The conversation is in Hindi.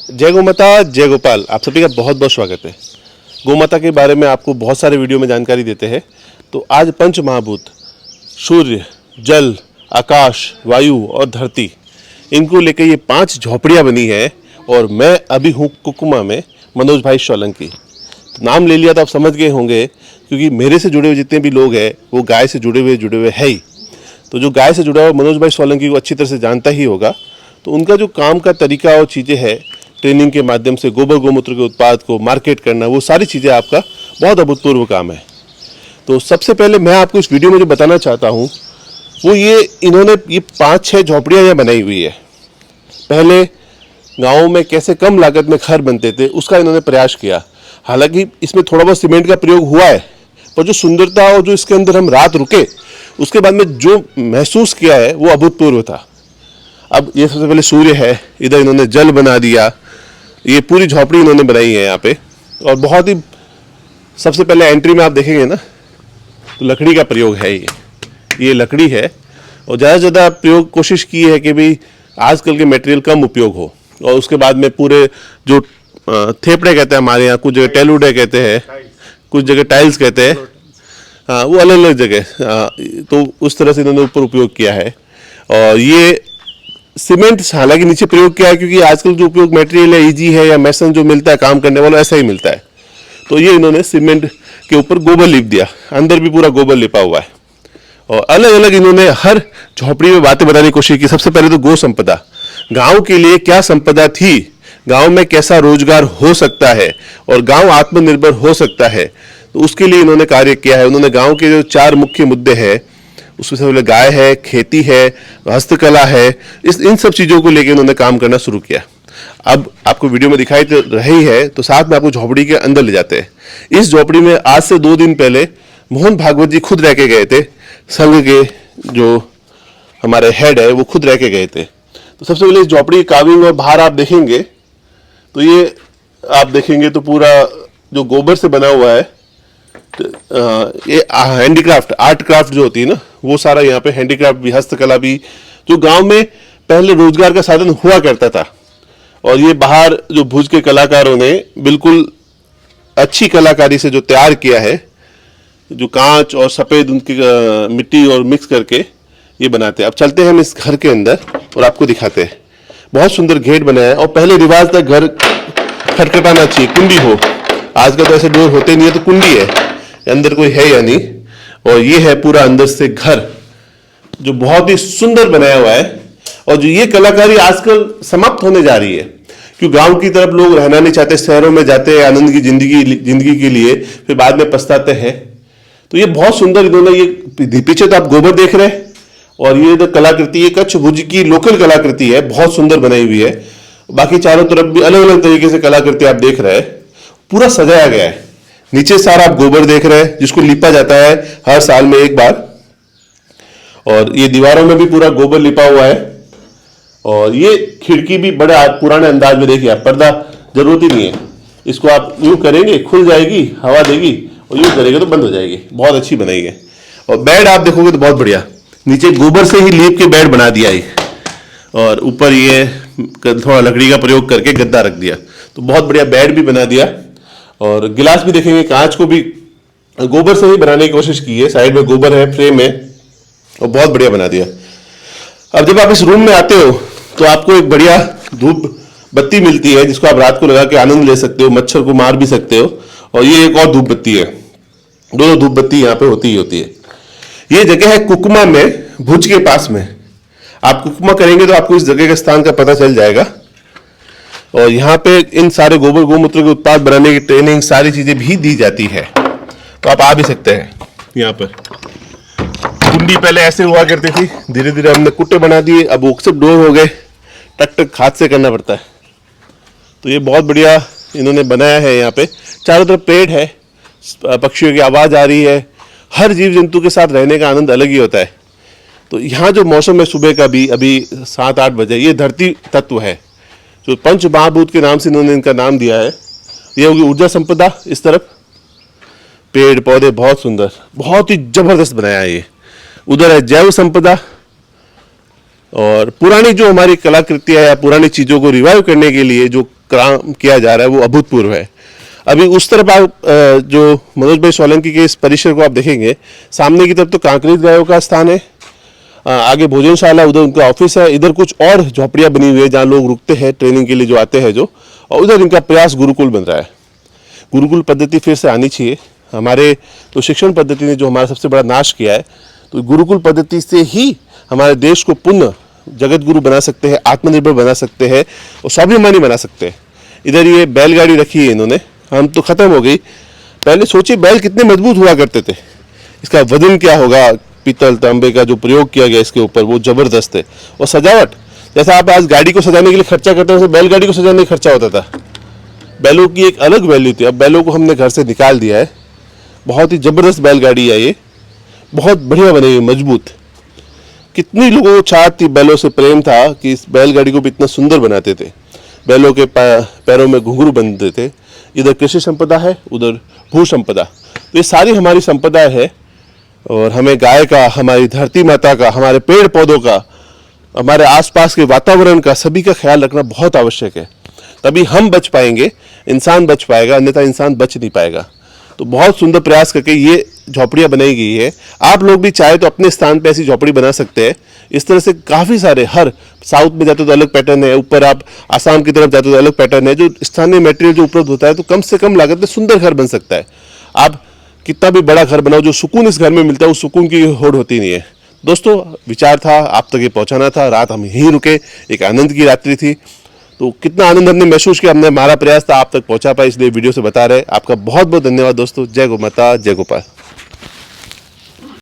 जय गोमाता, जय गोपाल। आप सभी का बहुत बहुत स्वागत है। गोमाता के बारे में आपको बहुत सारे वीडियो में जानकारी देते हैं। तो आज पंच महाभूत सूर्य, जल, आकाश, वायु और धरती, इनको लेकर ये 5 झोपड़ियाँ बनी है। और मैं अभी हूँ कुकुमा में, मनोज भाई सोलंकी। तो नाम ले लिया तो आप समझ गए होंगे, क्योंकि मेरे से जुड़े हुए जितने भी लोग हैं वो गाय से जुड़े हुए है ही। तो जो गाय से जुड़ा हुआ मनोज भाई सोलंकी को अच्छी तरह से जानता ही होगा। तो उनका जो काम का तरीका और चीज़ें हैं, ट्रेनिंग के माध्यम से गोबर गोमूत्र के उत्पाद को मार्केट करना, वो सारी चीज़ें आपका बहुत अभूतपूर्व काम है। तो सबसे पहले मैं आपको इस वीडियो में जो बताना चाहता हूँ वो इन्होंने ये 5-6 झोपड़ियाँ यहाँ बनाई हुई है। पहले गाँव में कैसे कम लागत में घर बनते थे उसका इन्होंने प्रयास किया। हालांकि इसमें थोड़ा बहुत सीमेंट का प्रयोग हुआ है, पर जो सुंदरता और जो इसके अंदर हम रात रुके उसके बाद में जो महसूस किया है वो अभूतपूर्व था। अब ये सबसे पहले सूर्य है, इधर इन्होंने जल बना दिया। ये पूरी झोपड़ी इन्होंने बनाई है यहाँ पे। और बहुत ही सबसे पहले एंट्री में आप देखेंगे ना तो लकड़ी का प्रयोग है। ये लकड़ी है और ज़्यादा से ज़्यादा प्रयोग कोशिश की है कि भाई आजकल के मटेरियल कम उपयोग हो। और उसके बाद में पूरे जो थेपड़े कहते हैं हमारे यहाँ, कुछ जगह टेलुडे कहते हैं, कुछ जगह टाइल्स कहते हैं, हाँ वो अलग अलग जगह। तो उस तरह से इन्होंने ऊपर उपयोग किया है। और ये सीमेंट हालांकि नीचे प्रयोग किया है, क्योंकि आजकल जो उपयोग मटेरियल है ईजी है, या मैसन जो मिलता है काम करने वाला ऐसा ही मिलता है। तो ये इन्होंने सीमेंट के ऊपर गोबर लिप दिया, अंदर भी पूरा गोबर लिपा हुआ है। और अलग अलग इन्होंने हर झोपड़ी में बातें बताने की कोशिश की। सबसे पहले तो गो संपदा, गांव के लिए क्या संपदा थी, गांव में कैसा रोजगार हो सकता है और गांव आत्मनिर्भर हो सकता है, तो उसके लिए इन्होंने कार्य किया है। उन्होंने गांव के जो 4 मुख्य मुद्दे हैं उसमें से पहले गाय है, खेती है, हस्तकला है, इन सब चीज़ों को लेकर उन्होंने काम करना शुरू किया। अब आपको वीडियो में दिखाई तो रही है, तो साथ में आपको झोपड़ी के अंदर ले जाते हैं। इस झोपड़ी में आज से 2 दिन पहले मोहन भागवत जी खुद रह के गए थे। संघ के जो हमारे हेड है वो खुद रह के गए थे। तो सबसे पहले इस झोपड़ी काविंग और बाहर आप देखेंगे तो ये आप देखेंगे तो पूरा जो गोबर से बना हुआ है, ये हैंडीक्राफ्ट, आर्ट क्राफ्ट जो होती है ना, वो सारा यहाँ पे हैंडीक्राफ्ट भी, हस्तकला भी, जो गांव में पहले रोजगार का साधन हुआ करता था। और ये बाहर जो भुज के कलाकारों ने बिल्कुल अच्छी कलाकारी से जो तैयार किया है, जो कांच और सफेद उनकी मिट्टी और मिक्स करके ये बनाते हैं। अब चलते हैं हम इस घर के अंदर और आपको दिखाते हैं। बहुत सुंदर गेट बनाया है। और पहले रिवाज था घर खटखटाना चाहिए, कुंडी हो। आजकल तो ऐसे डोर होते नहीं है, तो कुंडी है, अंदर कोई है या नहीं। और ये है पूरा अंदर से घर जो बहुत ही सुंदर बनाया हुआ है। और जो ये कलाकारी आजकल समाप्त होने जा रही है, क्योंकि गांव की तरफ लोग रहना नहीं चाहते, शहरों में जाते हैं आनंद की जिंदगी के लिए, फिर बाद में पछताते हैं। तो ये बहुत सुंदर इन्होंने, ये पीछे तो आप गोबर देख रहे हैं, और ये जो कलाकृति, ये कच्छ भुज की लोकल कलाकृति है, बहुत सुंदर बनाई हुई है। बाकी चारों तरफ भी अलग अलग तरीके से कलाकृति आप देख रहे हैं, पूरा सजाया गया है। नीचे सारा आप गोबर देख रहे हैं, जिसको लिपा जाता है हर साल में एक बार। और ये दीवारों में भी पूरा गोबर लिपा हुआ है। और ये खिड़की भी बड़े पुराने अंदाज में देखिए आप, पर्दा जरूरत ही नहीं है, इसको आप यूं करेंगे खुल जाएगी, हवा देगी, और यूं करेंगे तो बंद हो जाएगी। बहुत अच्छी बनाई है। और बेड आप देखोगे तो बहुत बढ़िया, नीचे गोबर से ही लीप के बेड बना दिया है, और ऊपर ये थोड़ा लकड़ी का प्रयोग करके गद्दा रख दिया, तो बहुत बढ़िया बेड भी बना दिया। और गिलास भी देखेंगे, कांच को भी गोबर से ही बनाने की कोशिश की है। साइड में गोबर है, फ्रेम है, और बहुत बढ़िया बना दिया। अब जब आप इस रूम में आते हो तो आपको एक बढ़िया धूप बत्ती मिलती है, जिसको आप रात को लगा के आनंद ले सकते हो, मच्छर को मार भी सकते हो। और ये एक और धूप बत्ती है, दोनों धूप बत्ती यहाँ पे होती ही होती है। ये जगह है कुकुमा में, भुज के पास में। आप कुकुमा करेंगे तो आपको इस जगह के स्थान का पता चल जाएगा। और यहाँ पे इन सारे गोबर गोमूत्र के उत्पाद बनाने की ट्रेनिंग, सारी चीजें भी दी जाती है। तो आप आ भी सकते हैं यहाँ पर। कुंडी पहले ऐसे हुआ करती थी, धीरे धीरे हमने कुट्टे बना दिए, अब वो सब डोर हो गए, टक टक हाथ से करना पड़ता है। तो ये बहुत बढ़िया इन्होंने बनाया है। यहाँ पे चारों तरफ पेड़ है, पक्षियों की आवाज आ रही है, हर जीव जंतु के साथ रहने का आनंद अलग ही होता है। तो यहाँ जो मौसम है सुबह का भी, अभी 7-8 बजे, ये धरती तत्व है जो पंच महाभूत के नाम से इन्होंने इनका नाम दिया है। ये होगी ऊर्जा संपदा, इस तरफ पेड़ पौधे बहुत सुंदर, बहुत ही जबरदस्त बनाया है ये। उधर है जैव संपदा, और पुरानी जो हमारी कलाकृतियां या पुरानी चीजों को रिवाइव करने के लिए जो काम किया जा रहा है वो अभूतपूर्व है। अभी उस तरफ आप जो मनोज भाई सोलंकी के इस परिसर को आप देखेंगे, सामने की तरफ तो कांकरेज गायों का स्थान है, आगे भोजनशाला, उधर उनका ऑफिस है, इधर कुछ और झोपड़ियां बनी हुई है जहाँ लोग रुकते हैं ट्रेनिंग के लिए जो आते हैं जो, और उधर इनका प्रयास गुरुकुल बन रहा है। गुरुकुल पद्धति फिर से आनी चाहिए। हमारे तो शिक्षण पद्धति ने जो हमारा सबसे बड़ा नाश किया है, तो गुरुकुल पद्धति से ही हमारे देश को पुनः जगत गुरु बना सकते हैं, आत्मनिर्भर बना सकते हैं और स्वाभिमानी बना सकते हैं। इधर ये बैलगाड़ी रखी है इन्होंने, हम तो खत्म हो गई। पहले सोचिए बैल कितने मजबूत हुआ करते थे, इसका वजन क्या होगा, पीतल तांबे का जो प्रयोग किया गया इसके ऊपर वो जबरदस्त है। और सजावट, जैसा आप आज गाड़ी को सजाने के लिए खर्चा करते हैं, वैसे बैलगाड़ी को सजाने का खर्चा होता था। बैलों की एक अलग वैल्यू थी। अब बैलों को हमने घर से निकाल दिया है। बहुत ही जबरदस्त बैलगाड़ी है ये, बहुत बढ़िया बनी हुई, मजबूत। कितनी लोगों को चाह थी, बैलों से प्रेम था कि इस बैलगाड़ी को भी इतना सुंदर बनाते थे। बैलों के पैरों में घुंघरू बनते थे। इधर कृषि संपदा है, उधर भू संपदा, तो ये सारी हमारी संपदा है। और हमें गाय का, हमारी धरती माता का, हमारे पेड़ पौधों का, हमारे आसपास के वातावरण का, सभी का ख्याल रखना बहुत आवश्यक है। तभी हम बच पाएंगे, इंसान बच पाएगा, अन्यथा इंसान बच नहीं पाएगा। तो बहुत सुंदर प्रयास करके ये झोपड़ियाँ बनाई गई है। आप लोग भी चाहे तो अपने स्थान पे ऐसी झोपड़ी बना सकते हैं। इस तरह से काफ़ी सारे, हर साउथ में जाते तो अलग पैटर्न है, ऊपर आप आसाम की तरफ जाते तो अलग पैटर्न है। जो स्थानीय मटेरियल जो उपलब्ध होता है, तो कम से कम लागत में सुंदर घर बन सकता है। आप कितना भी बड़ा घर बनाओ, जो सुकून इस घर में मिलता है, उस सुकून की होड़ होती नहीं है। दोस्तों, विचार था आप तक ये पहुंचाना था। रात हम यहीं रुके, एक आनंद की रात्रि थी। तो कितना आनंद हमने महसूस किया, हमने, हमारा प्रयास था आप तक पहुंचा पाए, इसलिए वीडियो से बता रहे। आपका बहुत बहुत धन्यवाद दोस्तों। जय गौ माता, जय गोपाल।